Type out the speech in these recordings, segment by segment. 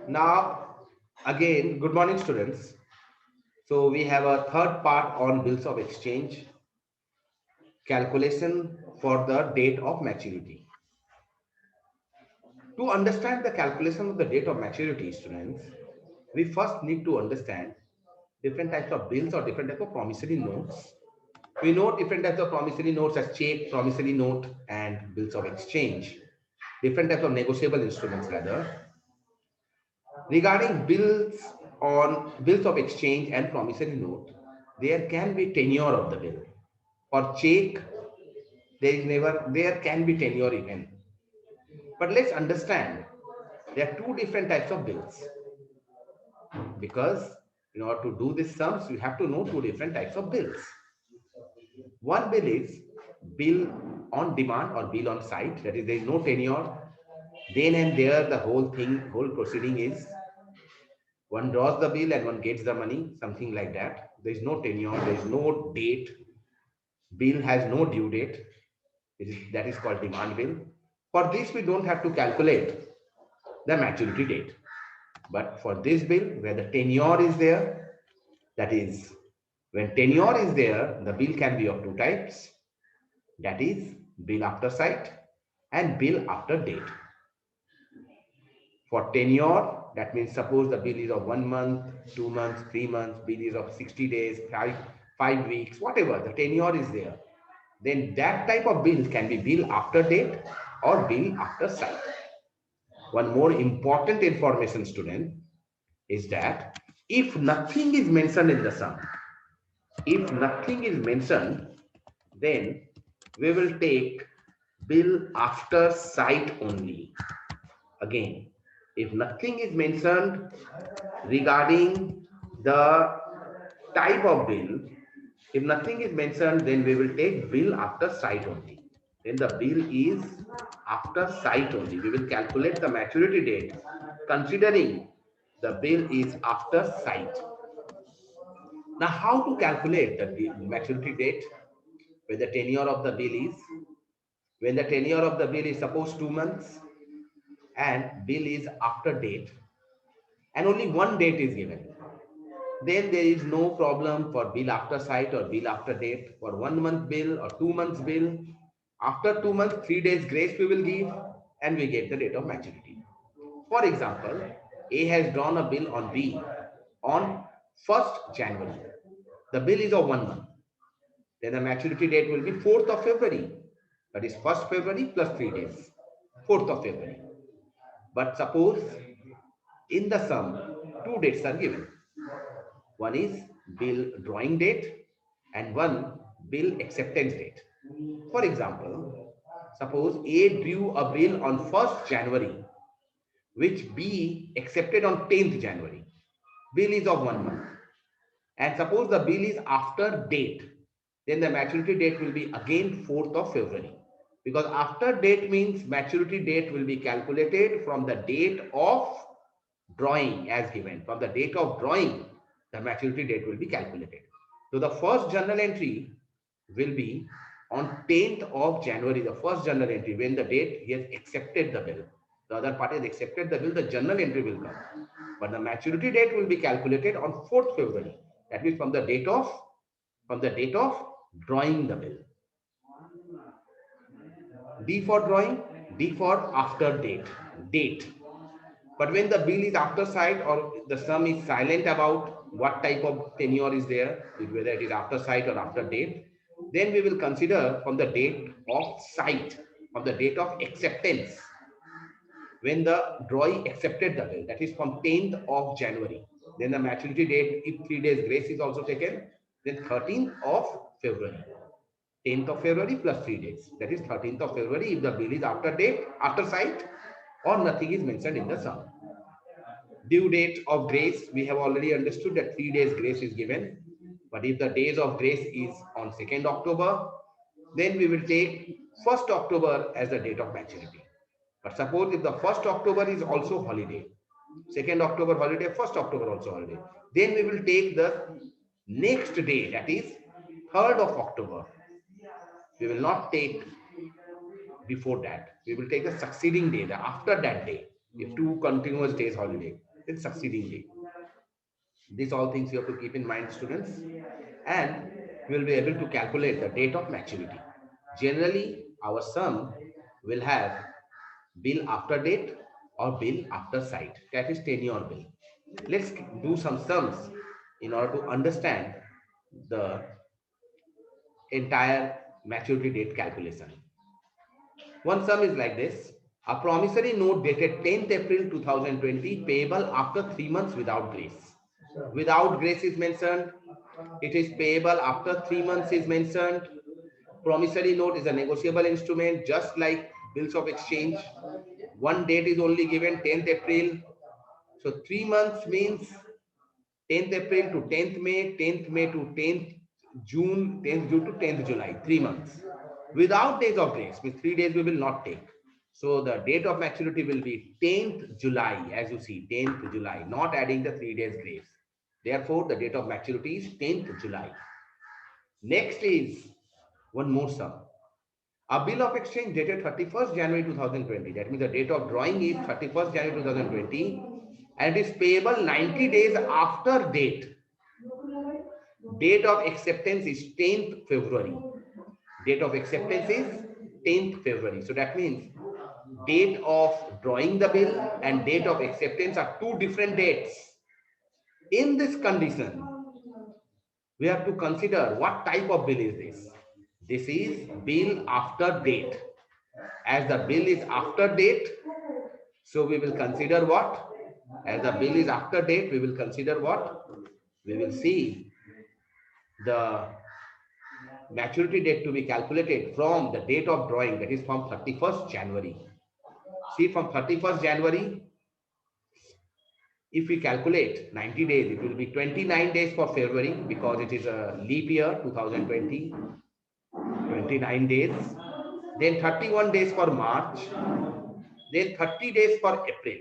Now, again, good morning, students. So we have a third part on bills of exchange calculation for the date of maturity. To understand the calculation of the date of maturity, students, we first need to understand different types of bills or different types of promissory notes. We know different types of promissory notes as check, promissory note, and bills of exchange. Different types of negotiable instruments, rather. Regarding bills of exchange and promissory note, there can be tenure of the bill. For check, there can be tenure even. But let's understand there are two different types of bills because in order to do these sums, you have to know two different types of bills. One bill is bill on demand or bill on site, that is, there is no tenure. Then and there, the whole proceeding is one draws the bill and one gets the money, something like that. There is no tenure, there is no date, bill has no due date. That is called demand bill. For this, we don't have to calculate the maturity date. But for this bill, where the tenure is there, that is, when tenure is there, the bill can be of two types. That is, bill after sight and bill after date. For tenure, that means suppose the bill is of 1 month, 2 months, 3 months, bill is of 60 days, 5 weeks, whatever, the tenure is there. Then that type of bill can be bill after date or bill after sight. One more important information, student, is that if nothing is mentioned in the sum, if nothing is mentioned, then we will take bill after sight only. Again, if nothing is mentioned regarding the type of bill, if nothing is mentioned, then we will take bill after sight only. Then the bill is after sight only. We will calculate the maturity date considering the bill is after sight. Now, how to calculate the maturity date? When the tenure of the bill is, when the tenure of the bill is suppose 2 months and bill is after date and only one date is given, then there is no problem for bill after sight or bill after date. For 1 month bill or 2 months bill, after 2 months, 3 days grace we will give and we get the date of maturity. For example, A has drawn a bill on B on 1st January. The bill is of 1 month. Then the maturity date will be 4th of February. That is 1st February plus 3 days. 4th of February. But suppose in the sum, two dates are given. One is bill drawing date and one bill acceptance date. For example, suppose A drew a bill on 1st January, which B accepted on 10th January. Bill is of 1 month. And suppose the bill is after date, then the maturity date will be again 4th of February. Because after date means maturity date will be calculated from the date of drawing as given. From the date of drawing, the maturity date will be calculated. So the first journal entry will be on 10th of January, the first journal entry, when the date he has accepted the bill. The other party has accepted the bill, the journal entry will come. But the maturity date will be calculated on 4th February. That means from the date of drawing the bill. D for drawing, D for after date. But when the bill is after sight or the sum is silent about what type of tenure is there, whether it is after sight or after date, then we will consider from the date of sight, from the date of acceptance, when the drawee accepted the bill, that is from 10th of January. Then the maturity date, if 3 days grace is also taken, then 13th of February. 10th of February plus 3 days. That is 13th of February if the bill is after date, after sight, or nothing is mentioned in the sum. Due date of grace, we have already understood that 3 days grace is given. But if the days of grace is on 2nd October, then we will take 1st October as the date of maturity. But suppose if the 1st October is also holiday, 2nd October holiday, 1st October also holiday, then we will take the next day, that is 3rd of October. We will not take before that. We will take the succeeding day, the after that day, if two continuous days holiday. in succeeding day. These all things you have to keep in mind, students, and you will be able to calculate the date of maturity. Generally, our sum will have bill after date or bill after sight. That is tenure bill. Let's do some sums in order to understand the entire maturity date calculation. One sum is like this. A promissory note dated 10th April 2020 payable after 3 months without grace. Without grace is mentioned. It is payable after 3 months is mentioned. Promissory note is a negotiable instrument just like bills of exchange. One date is only given 10th April. So 3 months means 10th April to 10th May, 10th May to 10th June, 10th June to 10th July, 3 months. Without days of grace, means 3 days we will not take. So the date of maturity will be 10th July, as you see, 10th July, not adding the 3 days grace. Therefore, the date of maturity is 10th July. Next is one more sum. A bill of exchange dated 31st January 2020. That means the date of drawing is 31st January 2020 and it is payable 90 days after date. Date of acceptance is 10th February. Date of acceptance is 10th February. So that means date of drawing the bill and date of acceptance are two different dates. In this condition, we have to consider what type of bill is this. This is bill after date. As the bill is after date, so we will consider what? As the bill is after date, we will consider what? We will see the maturity date to be calculated from the date of drawing, that is from 31st January. See, from 31st January, if we calculate 90 days, it will be 29 days for February because it is a leap year 2020, 29 days. Then 31 days for March. Then 30 days for April.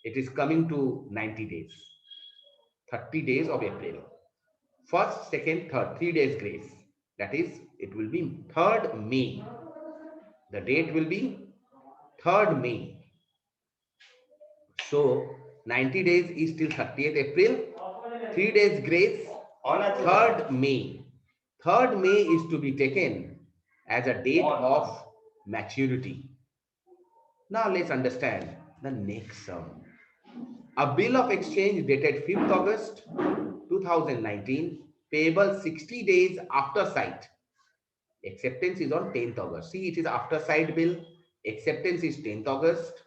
It is coming to 90 days. 30 days of April. First, second, third, 3 days grace. That is, it will be 3rd May. The date will be 3rd May. So, 90 days is till 30th April. 3 days grace, 3rd May. 3rd May is to be taken as a date of maturity. Now, let's understand the next sum. A bill of exchange dated 5th August 2019, payable 60 days after sight. Acceptance is on 10th August. See, it is after sight bill. Acceptance is 10th August.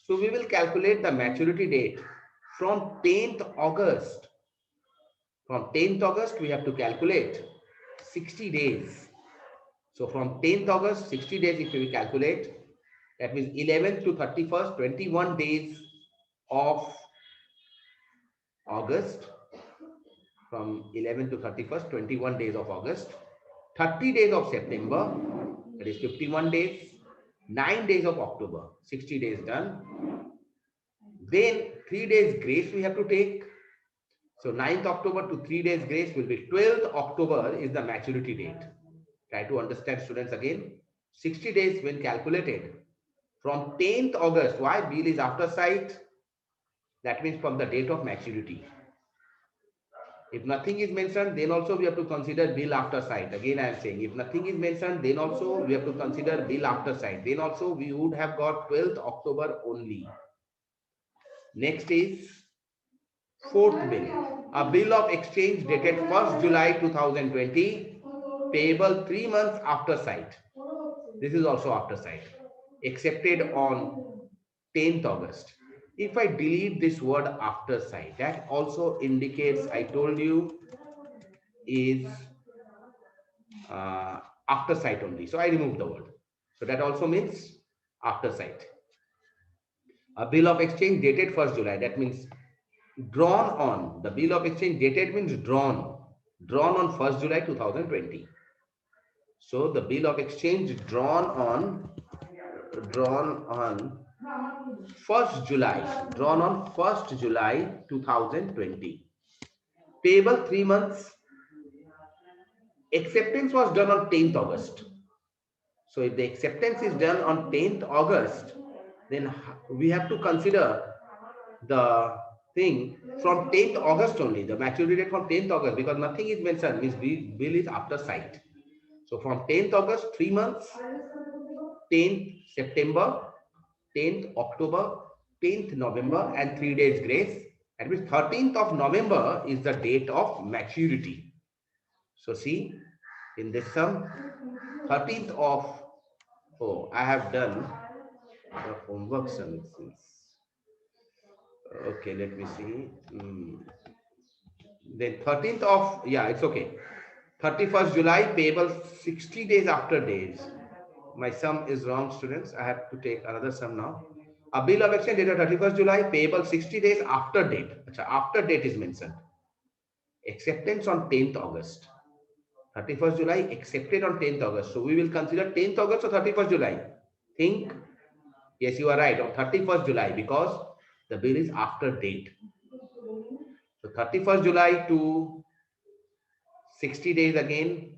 So we will calculate the maturity date from 10th August. From 10th August, we have to calculate 60 days. So from 10th August, 60 days if we calculate, that means 11th to 31st, 21 days of August. From 11th to 31st, 21 days of August. 30 days of September, that is 51 days. 9 days of October, 60 days done. Then 3 days grace we have to take. So 9th October to 3 days grace will be 12th October is the maturity date. Try to understand, students, again. 60 days when calculated from 10th August. Why? Bill is after sight. That means from the date of maturity. If nothing is mentioned, then also we have to consider bill after sight. Again, I am saying, if nothing is mentioned, then also we have to consider bill after sight. Then also we would have got 12th October only. Next is 4th bill. A bill of exchange dated 1st July 2020, payable 3 months after sight. This is also after sight. Accepted on 10th August. If I delete this word after sight, that also indicates, I told you, is after sight only. So I remove the word. So that also means after sight. A bill of exchange dated 1st July. That means drawn on. The bill of exchange dated means drawn. Drawn on 1st July 2020. So the bill of exchange drawn on 1st July. Drawn on 1st July 2020. Payable 3 months. Acceptance was done on 10th August. So if the acceptance is done on 10th August, then we have to consider the thing from 10th August only, the maturity date from 10th August, because nothing is mentioned, means bill is after sight. So from 10th August, 3 months, 10th September, 10th October, 10th November, and 3 days grace. And means 13th of November is the date of maturity. So see, in this sum, 13th of, oh, I have done the homework sum. Okay, let me see. Then 13th of, yeah, it's okay. 31st July, payable 60 days after days. My sum is wrong, students. I have to take another sum now. A bill of exchange dated 31st July, payable 60 days after date. Achha, after date is mentioned. Acceptance on 10th August. 31st July, accepted on 10th August. So we will consider 10th August or 31st July. Think, yes, you are right, on 31st July, because the bill is after date. So 31st July to 60 days again,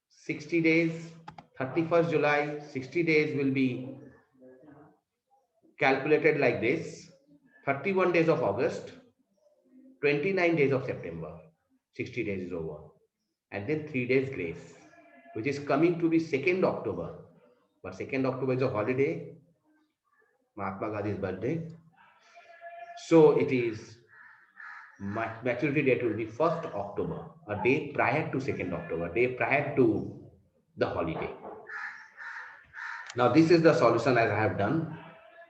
60 days, 31st July, 60 days will be calculated like this: 31 days of August, 29 days of September, 60 days is over, and then 3 days grace, which is coming to be 2nd October. But 2nd October is a holiday, Mahatma Gandhi's birthday. So it is, maturity date will be 1st October, a day prior to 2nd October, a day prior to the holiday. Now, this is the solution as I have done.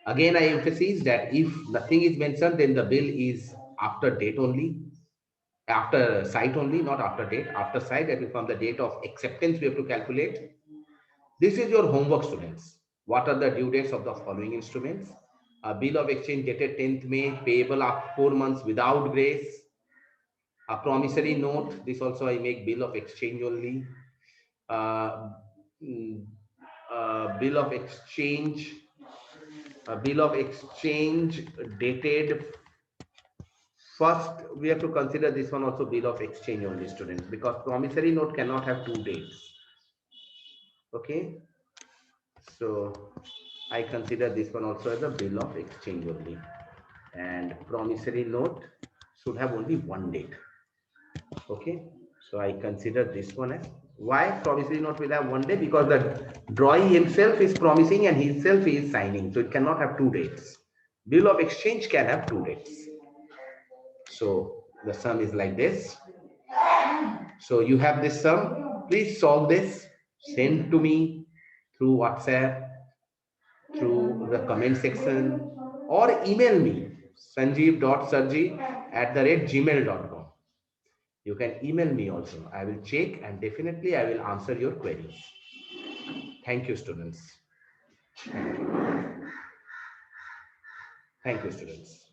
Again, I emphasize that if nothing is mentioned, then the bill is after date only, after site only, not after date. After site, that will from the date of acceptance, we have to calculate. This is your homework, students. What are the due dates of the following instruments? A bill of exchange dated 10th May, payable after 4 months without grace. A promissory note, this also I make bill of exchange only. Uh, mm, bill of exchange, a bill of exchange dated first, we have to consider this one also bill of exchange only, students, because promissory note cannot have two dates. Okay, so I consider this one also as a bill of exchange only, and promissory note should have only one date. Okay, so I consider this one as, why promissory note will have one day? Because the drawing himself is promising and himself is signing, so it cannot have two dates. Bill of exchange can have two dates. So the sum is like this. So you have this sum. Please solve this. Send to me through WhatsApp, through the comment section, or email me Sanjiv.Sirjii @gmail.com. You can email me also. I will check and definitely I will answer your queries. Thank you, students. Thank you, students.